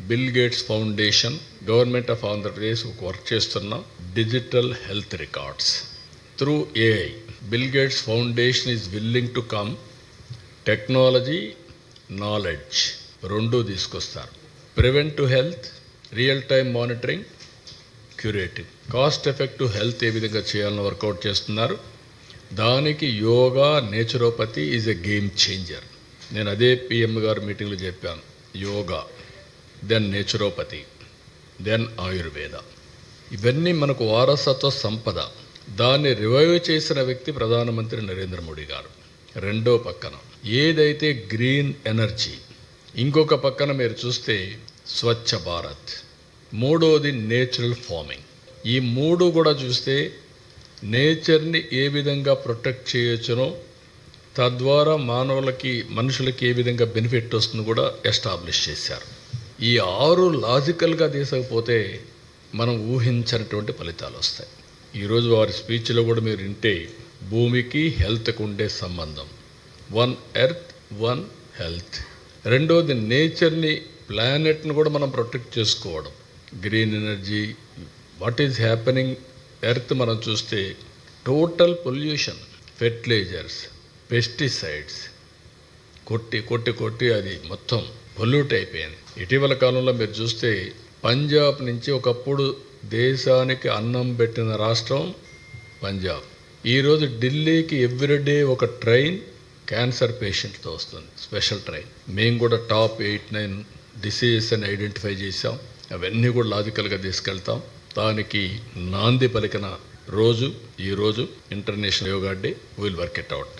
Bill gates foundation, government of Andhra Pradesh work చేస్తున్న digital health records through AI. Bill gates foundation is willing to come. Technology, knowledge రెండూ తీసుకొస్తారు. Preventive health, real time monitoring, curative. Cost effective health ఏ విధంగా చేయాలని work out చేస్తున్నారు. దానికి yoga, naturopathy is a game changer. నేను అదే PM గారు మీటింగ్లో చెప్పాను. Yoga, then naturopathy, then Ayurveda. ఇవన్నీ మనకు వారసత్వ సంపద. దాన్ని రివైవ్ చేసిన వ్యక్తి ప్రధానమంత్రి నరేంద్ర మోడీ గారు. రెండో పక్కన ఏదైతే గ్రీన్ ఎనర్జీ, ఇంకొక పక్కన మీరు చూస్తే స్వచ్ఛ భారత్, మూడోది నేచురల్ ఫార్మింగ్. ఈ మూడు కూడా చూస్తే నేచర్ని ఏ విధంగా ప్రొటెక్ట్ చేయొచ్చునో, తద్వారా మనుషులకి ఏ విధంగా బెనిఫిట్ వస్తుందో కూడా ఎస్టాబ్లిష్ చేశారు. ఈ 6 లాజికల్గా తీసుకపోతే మనం ఊహించినటువంటి ఫలితాలు వస్తాయి. ఈరోజు వారి స్పీచ్లో కూడా మీరు వింటే భూమికి హెల్త్కు ఉండే సంబంధం, 1 ఎర్త్ 1 హెల్త్. రెండోది నేచర్ని, ప్లానెట్ని కూడా మనం ప్రొటెక్ట్ చేసుకోవడం. Green energy, what is happening earth మనం చూస్తే టోటల్ పొల్యూషన్, ఫెర్టిలైజర్స్, పెస్టిసైడ్స్ కొట్టి అది మొత్తం పొల్యూట్ అయిపోయింది. ఇటీవల కాలంలో మీరు చూస్తే పంజాబ్ నుంచి ఒకప్పుడు దేశానికి అన్నం పెట్టిన రాష్ట్రం పంజాబ్. ఈరోజు ఢిల్లీకి ఎవ్రీడే ఒక ట్రైన్ క్యాన్సర్ పేషెంట్తో వస్తుంది, స్పెషల్ ట్రైన్. మేము కూడా టాప్ 8-9 డిసీజెస్ అని ఐడెంటిఫై చేసాం. అవన్నీ కూడా లాజికల్గా తీసుకెళ్తాం. దానికి నాంది పలికిన రోజు ఈరోజు international yoga day. Will work it out.